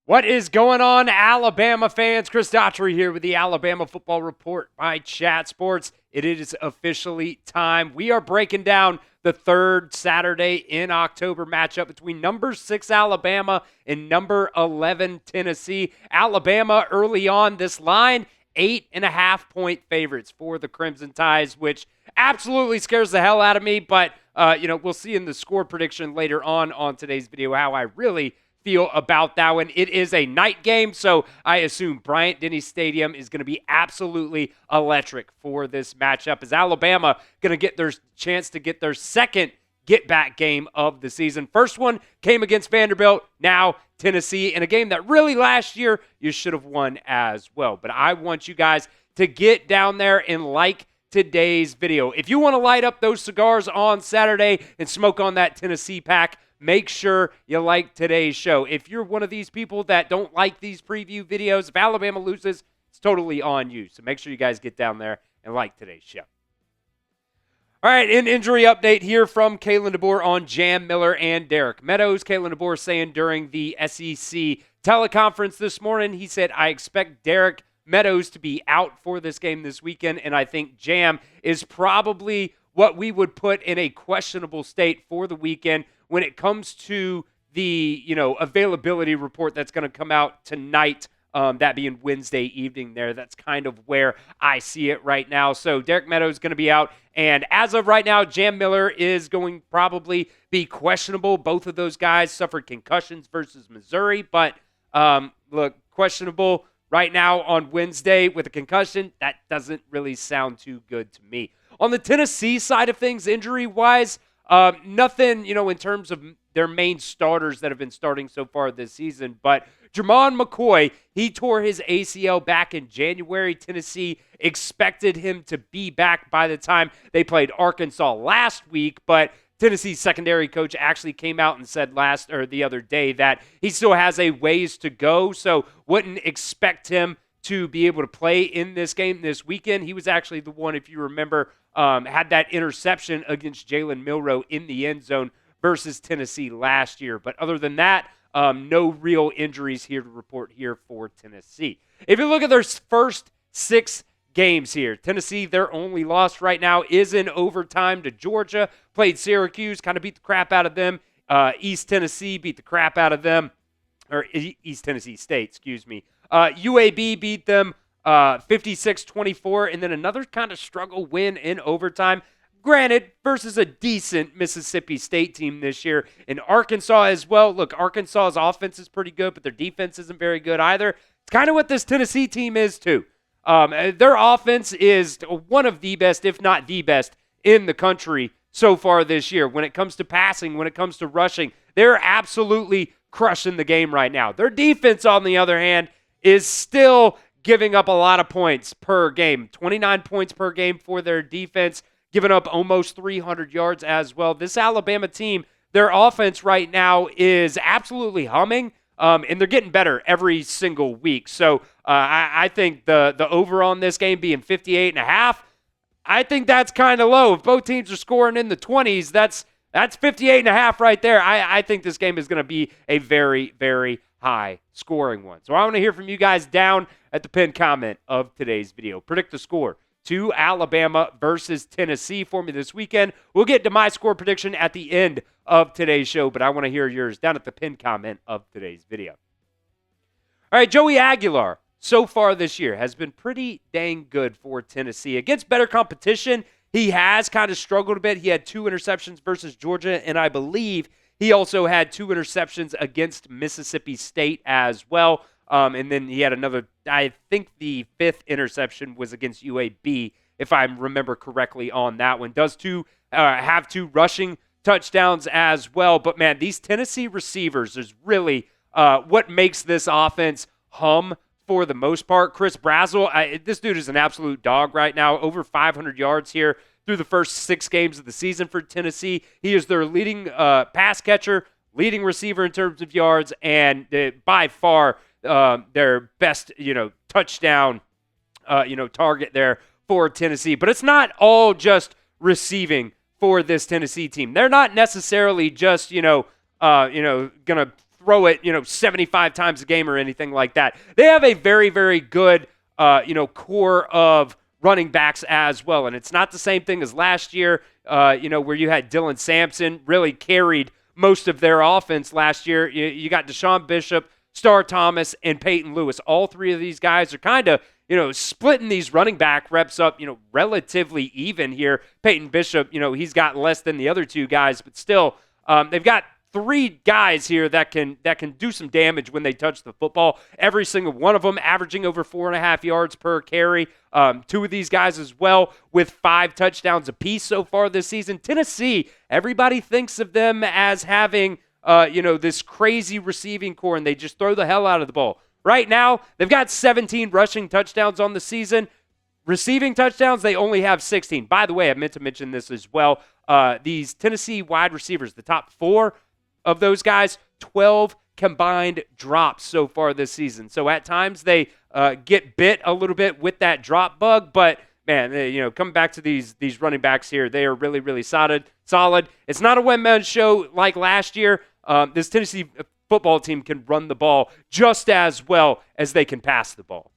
What is going on, Alabama fans? Chris Daughtry here with the Alabama Football Report by Chat Sports. It is officially time. We are breaking down the third Saturday in October matchup between number 6 Alabama and number 11 Tennessee. Alabama early on this line, 8.5-point favorites for the Crimson Tides, which absolutely scares the hell out of me. But, we'll see in the score prediction later on today's video how I really feel about that one. It is a night game, so I assume Bryant-Denny Stadium is going to be absolutely electric for this matchup. Is Alabama going to get their chance to get their second get-back game of the season? First one came against Vanderbilt, now Tennessee, in a game that really last year you should have won as well. But I want you guys to get down there and like today's video. If you want to light up those cigars on Saturday and smoke on that Tennessee pack, make sure you like today's show. If you're one of these people that don't like these preview videos, if Alabama loses, it's totally on you. So make sure you guys get down there and like today's show. All right, an injury update here from Kalen DeBoer on Jam Miller and Derek Meadows. Kalen DeBoer saying during the SEC teleconference this morning, he said, I expect Derek Meadows to be out for this game this weekend, and I think Jam is probably what we would put in a questionable state for the weekend when it comes to the, availability report that's going to come out tonight, that being Wednesday evening there. That's kind of where I see it right now. So Derek Meadows is going to be out. And as of right now, Jam Miller is going to probably be questionable. Both of those guys suffered concussions versus Missouri. But, look, questionable right now on Wednesday with a concussion, that doesn't really sound too good to me. On the Tennessee side of things, injury-wise, nothing, in terms of their main starters that have been starting so far this season. But Jermon McCoy, he tore his ACL back in January. Tennessee expected him to be back by the time they played Arkansas last week. But Tennessee's secondary coach actually came out and said the other day that he still has a ways to go. So wouldn't expect him to be able to play in this game this weekend. He was actually the one, if you remember, had that interception against Jalen Milroe in the end zone versus Tennessee last year. But other than that, no real injuries here to report here for Tennessee. If you look at their first 6 games here, Tennessee, their only loss right now is in overtime to Georgia. Played Syracuse, kind of beat the crap out of them. East Tennessee beat the crap out of them. Or East Tennessee State, excuse me. UAB beat them 56-24, and then another kind of struggle win in overtime. Granted, versus a decent Mississippi State team this year. And Arkansas as well. Look, Arkansas's offense is pretty good, but their defense isn't very good either. It's kind of what this Tennessee team is too. Their offense is one of the best, if not the best, in the country so far this year. When it comes to passing, when it comes to rushing, they're absolutely crushing the game right now. Their defense, on the other hand, is still giving up a lot of points per game. 29 points per game for their defense, giving up almost 300 yards as well. This Alabama team, their offense right now is absolutely humming, and they're getting better every single week. So I think the over on this game being 58.5, I think that's kind of low. If both teams are scoring in the 20s, that's 58.5 right there. I think this game is going to be a very, very high scoring one. So I want to hear from you guys down at the pinned comment of today's video. Predict the score to Alabama versus Tennessee for me this weekend. We'll get to my score prediction at the end of today's show, but I want to hear yours down at the pinned comment of today's video. All right, Joey Aguilar, so far this year, has been pretty dang good for Tennessee. Against better competition, he has kind of struggled a bit. He had 2 interceptions versus Georgia, and I believe he also had 2 interceptions against Mississippi State as well. And then he had another, I think the 5th interception was against UAB, if I remember correctly on that one. Does have 2 rushing touchdowns as well. But, man, these Tennessee receivers is really what makes this offense hum for the most part. Chris Brazzell, this dude is an absolute dog right now. Over 500 yards here through the first 6 games of the season for Tennessee. He is their leading pass catcher, leading receiver in terms of yards, and by far their best, touchdown, target there for Tennessee. But it's not all just receiving for this Tennessee team. They're not necessarily just, going to throw it, 75 times a game or anything like that. They have a very, very good, core of running backs as well. And it's not the same thing as last year, where you had Dylan Sampson really carried most of their offense last year. You got Deshaun Bishop, Star Thomas, and Peyton Lewis. All three of these guys are kind of, splitting these running back reps up, relatively even here. Peyton Bishop, he's got less than the other two guys, but still, they've got three guys here that can do some damage when they touch the football. Every single one of them averaging over 4.5 yards per carry. Two of these guys as well with 5 touchdowns apiece so far this season. Tennessee, everybody thinks of them as having, this crazy receiving core, and they just throw the hell out of the ball. Right now, they've got 17 rushing touchdowns on the season. Receiving touchdowns, they only have 16. By the way, I meant to mention this as well. These Tennessee wide receivers, the top 4 of those guys, 12 combined drops so far this season. So at times they get bit a little bit with that drop bug, but man, coming back to these running backs here, they are really, really solid. It's not a one-man show like last year. This Tennessee football team can run the ball just as well as they can pass the ball.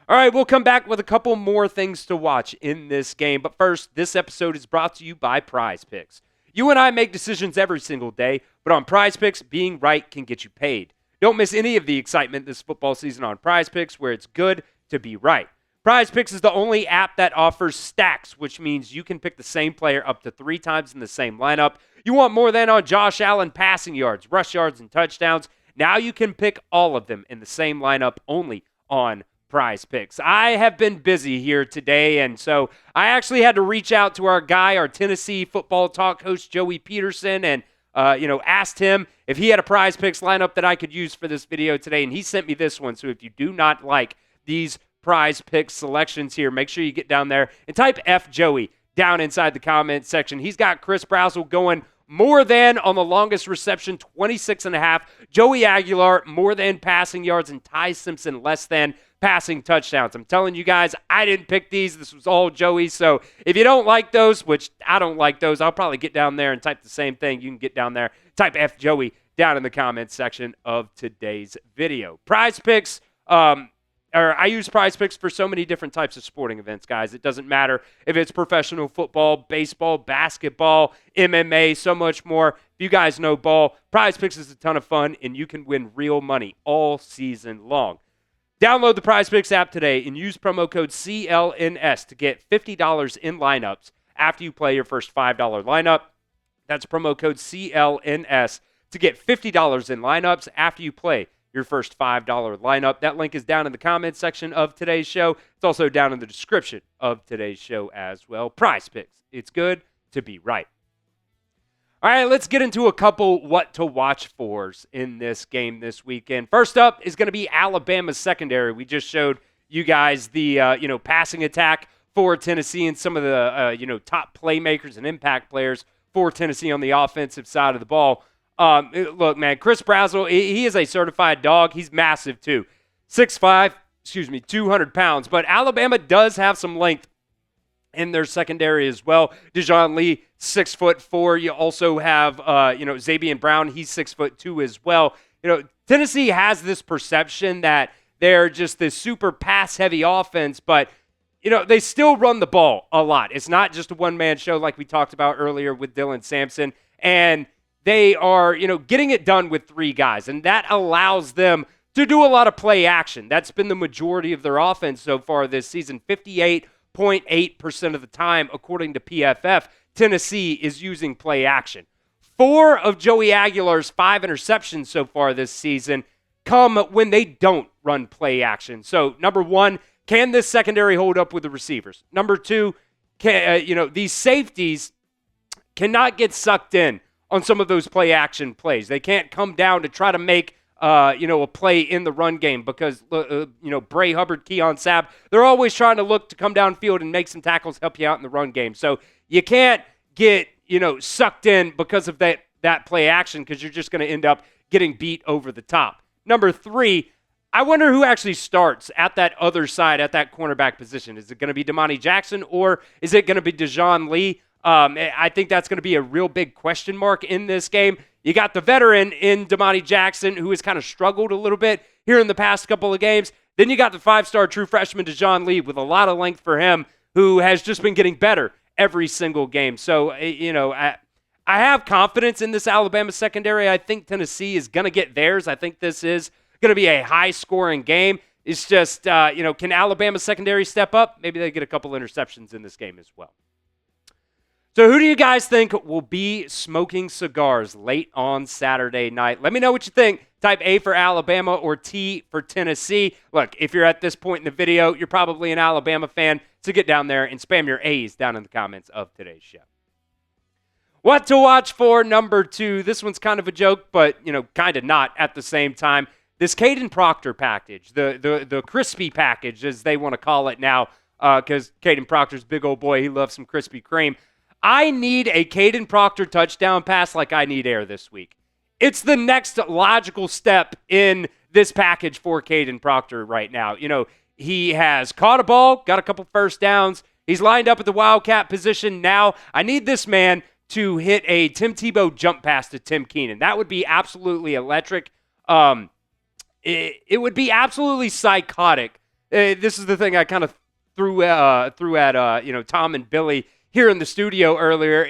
All right, we'll come back with a couple more things to watch in this game. But first, this episode is brought to you by Prize Picks. You and I make decisions every single day, but on Prize Picks, being right can get you paid. Don't miss any of the excitement this football season on Prize Picks, where it's good to be right. Prize Picks is the only app that offers stacks, which means you can pick the same player up to 3 times in the same lineup. You want more than on Josh Allen passing yards, rush yards, and touchdowns. Now you can pick all of them in the same lineup only on Prize Picks. I have been busy here today, and so I actually had to reach out to our Tennessee football talk host, Joey Peterson, and asked him if he had a Prize Picks lineup that I could use for this video today, and he sent me this one. So if you do not like these Prize Picks selections here, make sure you get down there and type F Joey down inside the comment section. He's got Chris Brazzell going more than on the longest reception, 26.5. Joey Aguilar, more than passing yards, and Ty Simpson, less than passing touchdowns. I'm telling you guys, I didn't pick these. This was all Joey. So if you don't like those, which I don't like those, I'll probably get down there and type the same thing. You can get down there, type F Joey down in the comments section of today's video. Prize Picks, I use Prize Picks for so many different types of sporting events, guys. It doesn't matter if it's professional football, baseball, basketball, MMA, so much more. If you guys know ball, Prize Picks is a ton of fun, and you can win real money all season long. Download the Prize Picks app today and use promo code CLNS to get $50 in lineups after you play your first $5 lineup. That's promo code CLNS to get $50 in lineups after you play your first $5 lineup. That link is down in the comments section of today's show. It's also down in the description of today's show as well. Prize Picks. It's good to be right. All right, let's get into a couple what to watch fors in this game this weekend. First up is going to be Alabama's secondary. We just showed you guys the passing attack for Tennessee and some of the top playmakers and impact players for Tennessee on the offensive side of the ball. Look, man, Chris Brazzell, he is a certified dog. He's massive, too. 6'5", 200 pounds. But Alabama does have some length in their secondary as well. Dejon Lee, 6'4". You also have, Zabian Brown. He's 6'2" as well. Tennessee has this perception that they're just this super pass-heavy offense, but, they still run the ball a lot. It's not just a one-man show like we talked about earlier with Dylan Sampson. And they are, getting it done with 3 guys, and that allows them to do a lot of play action. That's been the majority of their offense so far this season. 58.8% of the time, according to PFF, Tennessee is using play action. 4 of Joey Aguilar's 5 interceptions so far this season come when they don't run play action. So, number 1, can this secondary hold up with the receivers? Number 2, these safeties cannot get sucked in on some of those play action plays. They can't come down to try to make a play in the run game because Bray Hubbard, Keon Sabb, they're always trying to look to come downfield and make some tackles, help you out in the run game. So you can't get sucked in because of that play action because you're just going to end up getting beat over the top. Number 3, I wonder who actually starts at that other side, at that cornerback position. Is it going to be Damani Jackson or is it going to be Dejon Lee? I think that's going to be a real big question mark in this game. You got the veteran in Damani Jackson, who has kind of struggled a little bit here in the past couple of games. Then you got the 5-star true freshman Dejon Lee with a lot of length for him, who has just been getting better every single game. So, I have confidence in this Alabama secondary. I think Tennessee is going to get theirs. I think this is going to be a high-scoring game. It's just, can Alabama secondary step up? Maybe they get a couple interceptions in this game as well. So who do you guys think will be smoking cigars late on Saturday night? Let me know what you think. Type A for Alabama or T for Tennessee. Look, if you're at this point in the video, you're probably an Alabama fan, so get down there and spam your A's down in the comments of today's show. What to watch for, number 2. This one's kind of a joke, but, kind of not at the same time. This Caden Proctor package, the crispy package, as they want to call it now, because Caden Proctor's a big old boy. He loves some Krispy Kreme. I need a Caden Proctor touchdown pass like I need air this week. It's the next logical step in this package for Caden Proctor right now. He has caught a ball, got a couple first downs. He's lined up at the Wildcat position now. I need this man to hit a Tim Tebow jump pass to Tim Keenan. That would be absolutely electric. It would be absolutely psychotic. This is the thing I kind of threw at Tom and Billy here in the studio earlier.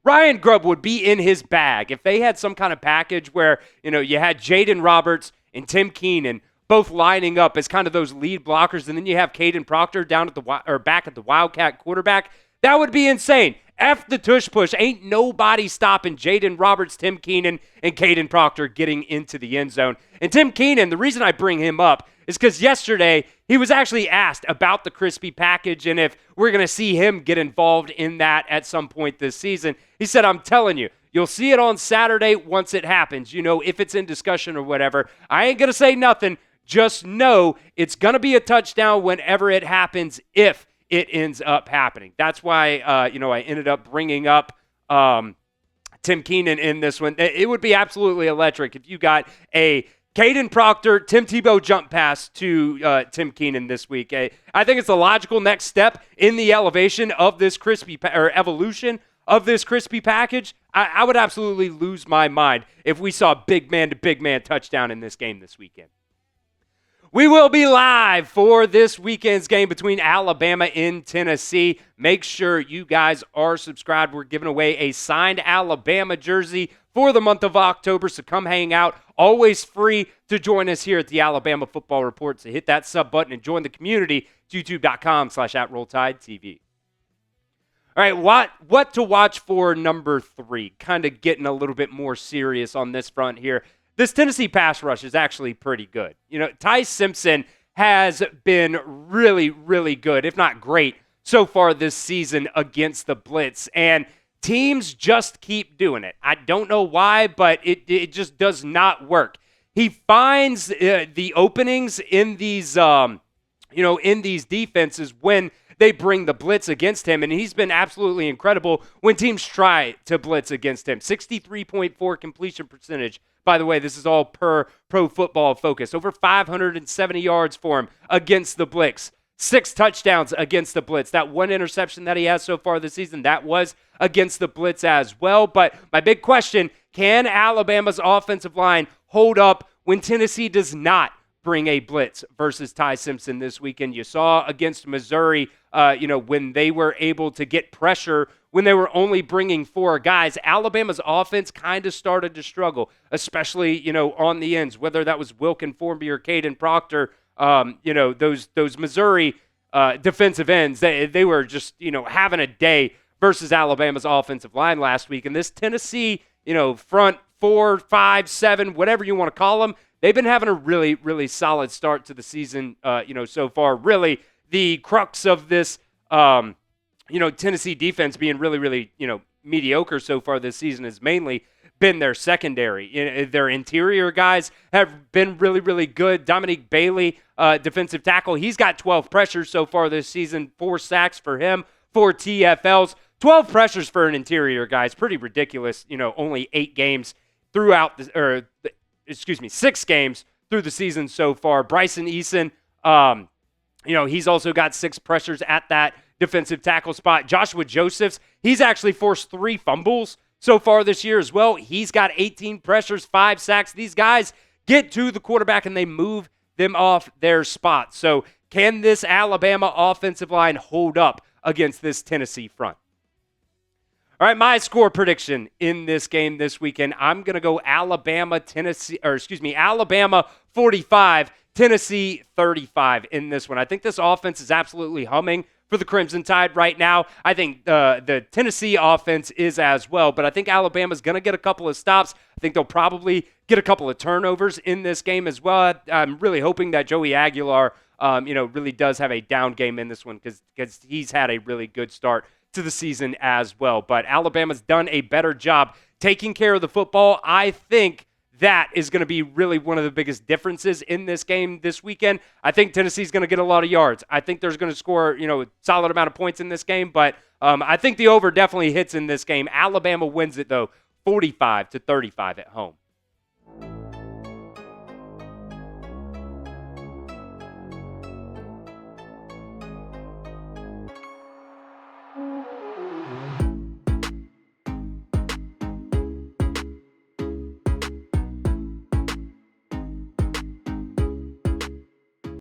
Ryan Grubb would be in his bag if they had some kind of package where, you had Jaden Roberts and Tim Keenan both lining up as kind of those lead blockers, and then you have Caden Proctor back at the Wildcat quarterback. That would be insane. F the tush push. Ain't nobody stopping Jaden Roberts, Tim Keenan, and Caden Proctor getting into the end zone. And Tim Keenan, the reason I bring him up is because yesterday he was actually asked about the crispy package and if we're going to see him get involved in that at some point this season. He said, I'm telling you, you'll see it on Saturday once it happens. If it's in discussion or whatever. I ain't going to say nothing. Just know it's going to be a touchdown whenever it happens if it ends up happening. That's why, I ended up bringing up Tim Keenan in this one. It would be absolutely electric if you got a Caden Proctor, Tim Tebow jump pass to Tim Keenan this week. I think it's the logical next step in the elevation of this evolution of this crispy package. I would absolutely lose my mind if we saw big man to big man touchdown in this game this weekend. We will be live for this weekend's game between Alabama and Tennessee. Make sure you guys are subscribed. We're giving away a signed Alabama jersey for the month of October, so come hang out. Always free to join us here at the Alabama Football Report. So hit that sub button and join the community, youtube.com/@RollTideTV. All right, what to watch for, number 3? Kind of getting a little bit more serious on this front here. This Tennessee pass rush is actually pretty good. Ty Simpson has been really, really good, if not great, so far this season against the blitz. And teams just keep doing it. I don't know why, but it just does not work. He finds the openings in these, in these defenses when they bring the blitz against him, and he's been absolutely incredible when teams try to blitz against him. 63.4 completion percentage. By the way, this is all per Pro Football Focus. Over 570 yards for him against the blitz. 6 touchdowns against the blitz. That one interception that he has so far this season, that was against the blitz as well. But my big question, can Alabama's offensive line hold up when Tennessee does not bring a blitz versus Ty Simpson this weekend? You saw against Missouri, when they were able to get pressure when they were only bringing 4 guys. Alabama's offense kind of started to struggle, especially, on the ends, whether that was Wilkin Formby or Caden Proctor. Those Missouri defensive ends, they were just, having a day versus Alabama's offensive line last week. And this Tennessee, front 4, 5, 7, whatever you want to call them, they've been having a really, really solid start to the season, so far. Really, the crux of this, Tennessee defense being really, really, mediocre so far this season has mainly been their secondary. Their interior guys have been really, really good. Dominique Bailey, defensive tackle, he's got 12 pressures so far this season, 4 sacks for him, 4 TFLs. 12 pressures for an interior guy is pretty ridiculous. Only 8 games throughout 6 games through the season so far. Bryson Eason, he's also got 6 pressures at that defensive tackle spot. Joshua Josephs, he's actually forced 3 fumbles so far this year as well. He's got 18 pressures, 5 sacks. These guys get to the quarterback and they move them off their spots. So can this Alabama offensive line hold up against this Tennessee front? All right, my score prediction in this game this weekend, I'm going to go Alabama 45, Tennessee 35 in this one. I think this offense is absolutely humming for the Crimson Tide right now. I think the Tennessee offense is as well, but I think Alabama's going to get a couple of stops. I think they'll probably get a couple of turnovers in this game as well. I'm really hoping that Joey Aguilar, really does have a down game in this one because he's had a really good start to the season as well. But Alabama's done a better job taking care of the football. I think that is going to be really one of the biggest differences in this game this weekend. I think Tennessee's going to get a lot of yards. I think there's going to score, a solid amount of points in this game, but I think the over definitely hits in this game. Alabama wins it, though, 45-35 at home.